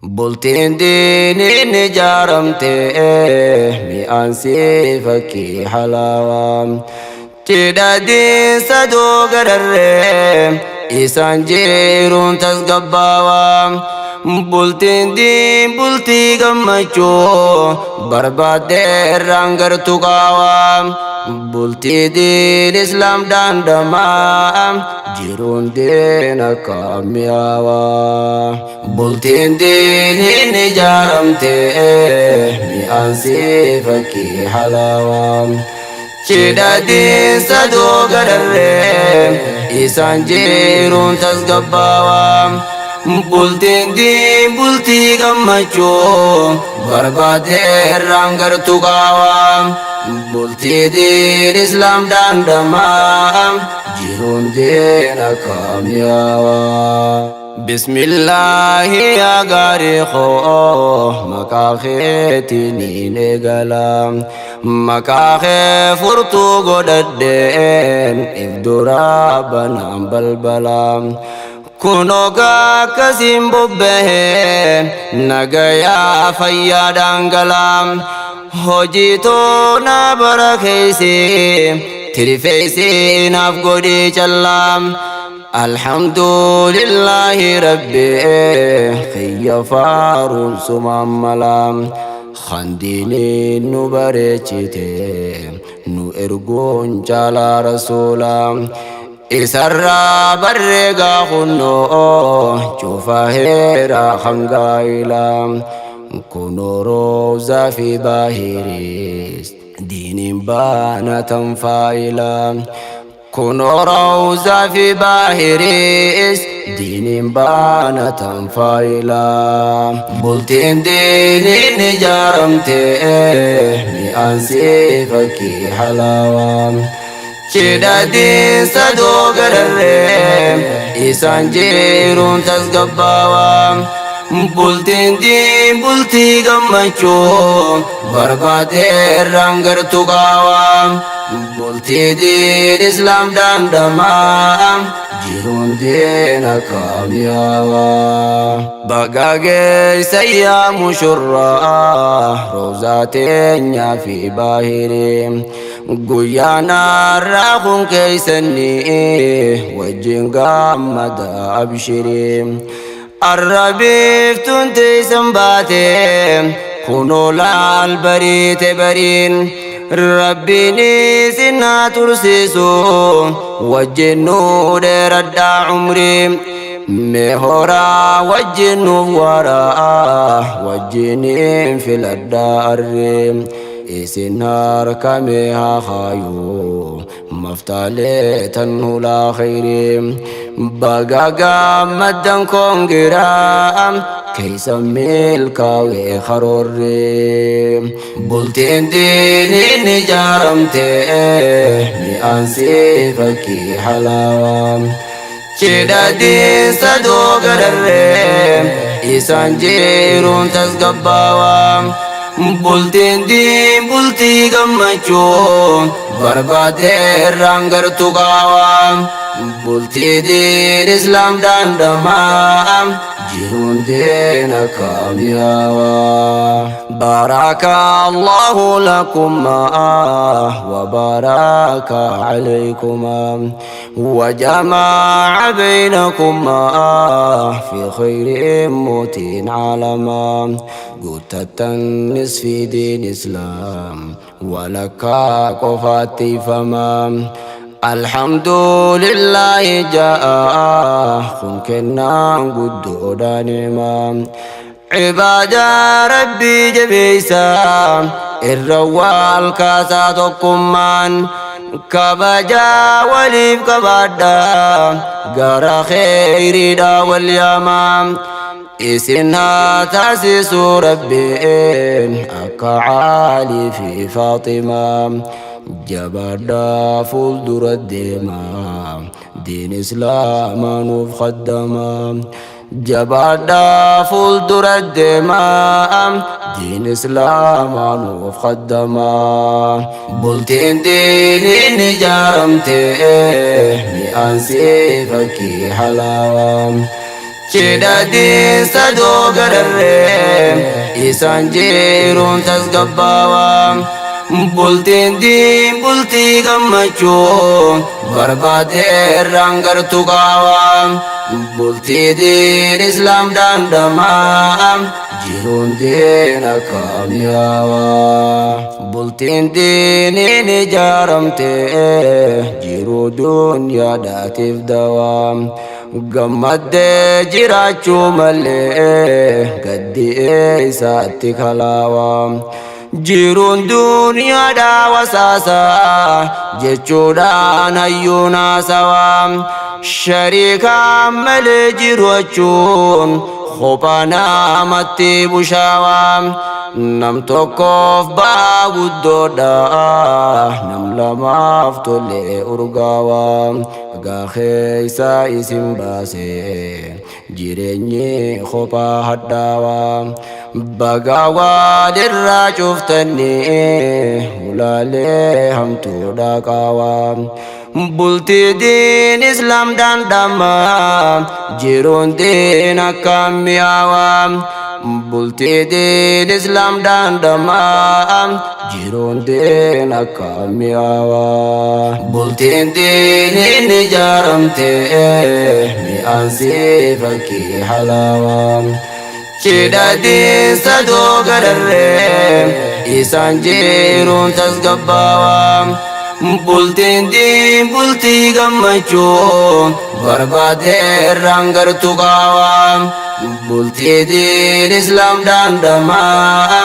Bultiin diiniin ijaaramte mi'aan si fakkii halaawaa cidha diinsa doogararree isaan jiruun tasgabbaawaa bultiin diin bultii gammachuu barbaadde irraan gartu qaawaa bultii diin islaam daandamaa jiruun diin akka mi'aawaa bultiin diiniin ijaaramte mi'aan si fakkii halaawaa cidha diinsa doogararree isaan jiruun tasgabbaawaa bultiin diin bultii gammachuu barbaadde irraan gartu qaawaa bultii diin islaam daandamaa jiruun diin akka mi'aawaa Bismillahi ya gaariqo maqaa keetiin eegala maqaa kee furtuu godhadheen ifdura banaan balbala kunoo akkasiin bobbahee nagayaa fayyaadhaan gala hojii toona barakeessee tirfeessee naaf godhee callaa Alhamdulillahi Rabbi khiyya faaruun sumaan mala khandini nu bareechite nu ergoon caalaa rasuula isarraa barreegaa kunnoo cufa heeraa hangaayila kunoo roobzaa fi baahiris diiniin baana tanfaayila kunoo roobzaa fi baahiris diiniin baana tanfaayila bultiin diiniin ijaaramte mi'aan si fakkii halaawaa cidha diinsa doogararree isaan jiruun tasgabbaawaa bultiin diin bultii gammachuu barbaadde irraan gartu qaawaa bultii diin islaam daandamaa jiruun diin akka mi'aawaa baga geessa yaa mushurraa roobzaa teenyaa fi baahirii guyyaa narraa kun keeysanii wajjin gammada abshirii arrabiiftuun teeysan baate kunoo laal bariite bariin rabbiin isinaa tursiisu wajjin nuu dheeradhaa umrii mee horaa wajjin nuuf waraa wajjiniin filadhaa arrii isin harkamee haa kaayuu maftaalee tan hulaa khayrii baga gammaddan koongiraa keeysa milkaawee karoorrii bultiin diiniin ijaaramte mi'aan si fakkii halaawaa cidha diinsa doogararree isaan jiruun tasgabbaawaa bultiin diin bultii gammachuu barbaadde irraan gartu qaawaa bultii diin islaam daandamaa jiruun diin akka mi'aawaa baraka Allahu lakuma wa baraka alaykuma wa jama'a baynakuma fi khayrin mutin alama gutatan nisfi din islam walaka qofati fama Alhamdulillahi jaa kun kennaan guddoodha ni'ima ibaada rabbii jabeeysa irra wal kaasaa tokkummaan kabajaa waliif qabaadha gara kheyriidha wal yaamaa isin haa taasisu rabbiin akka Caalii fi Faaximaa jabaadhaa fuuldura deemaa diin islaamaa nuuf khaddamaa jabaadhaa fuuldura deemaa diin islaamaa nuuf khaddamaa bultiin diiniin ijaaramte mi'aan si fakkii halaawaa Cidadin sadoo gararree isaan jiruun tasgabbaawaa bultiin diin bultii gammachuu barbaadeerraan gartu qaawaa bultii diin islaam daandamaa jiruun diin akka mi'aawaa bultiin diiniin ijaaramtee jiruu dunyaadhaatiif dawaa gammaddee jiraachuu malee gaddi isaatti kalaawaa jiruun duniyaadhaa wasaasaa jechuudhaan hayyuun haasawaa shariikaan malee jiraachuun kophaa namatti bushaawaa nam tokkoof ba'aa guddoodha nam lamaaf tolee urgaawaa gaafeessa isin baase jireenyi kophaa hadhaawaa bagaa walirraa cuftanii ulaalee hamtuudha qaawaa bultii diin islaam daandamaa jiruun diin akka mi'aawaa bultii diin islaam daandamaa jiruun diin akka mi'aawaa bultiin diiniin ijaaramtee mi'aan sii fakkii halaawaa cidadin sadoo gararree isaan jiruun tasgabbaawaa bultiin diin bultii gammachuu barbaadeerraan gartu qaawaa bultii diin islaam daandamaa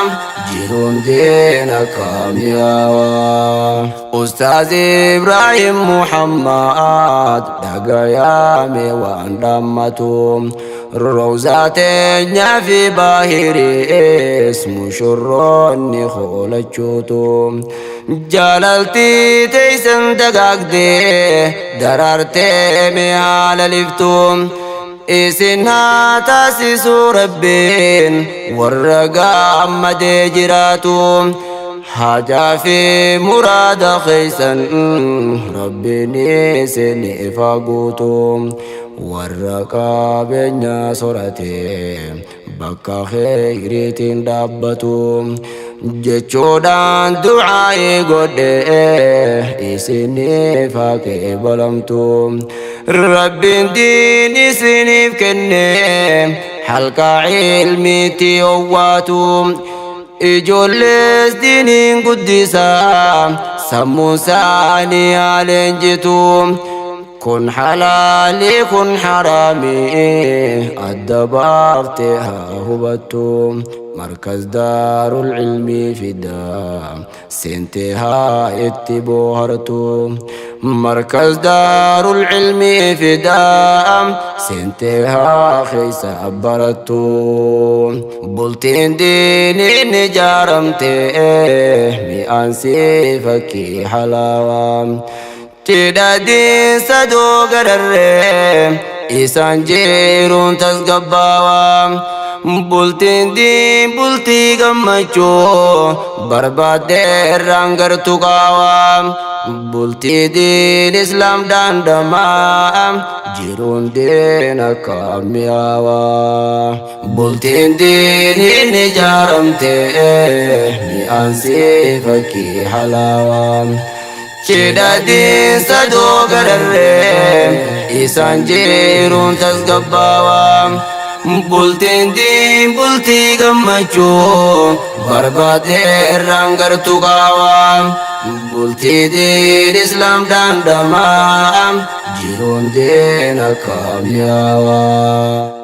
jiruun diin akka mi'aawaa Ustaaz Ibrahim Muhammad dhagayaame waan dhaammatu روزاتنا في باهريس مشروني خولچوتو جلالتي تيسن دقاقدي درارتي ميال لفتو إسنها تاسسو ربين والرقا أمدي جراتو حاجة في مراد خيسا ربي سني فاقوتو warra benya sorate bakka khayriitiin dhaabbatu jechuudhaan du'aa godhe isiniif haa qeebalamtu rabbiin diin isiniif kenne halqa ilmiitti owwaatu ijoollees diiniin guddisaa sammuu isaanii haa leenjitu كن حلالي كن حرامي الدبابتها هبتو مركز دار العلم في الدام سنتها اتبوهرتو مركز دار العلم في دام سنتها خيس أبرتو بلتين ديني نجارمتي مئان سيفكي حلاوام cidadin sadoo gararree isaan jiruun tasgabbaawaa bultiin diin bultii gammachuu barbaadeerraan gartu qaawaa bultii diin islaam daandamaa jiruun diin akka mi'aawaa bultiin diiniin ijaaramtee mi'aan sii fakkii halaawaa cidadin sadoo gararree isaan jiruun tasgabbaawaa bultiin diin bultii gammachuu barbaadeerraan gartu qaawaa bultii diin islaam daandamaa jiruun diin akka mi'aawaa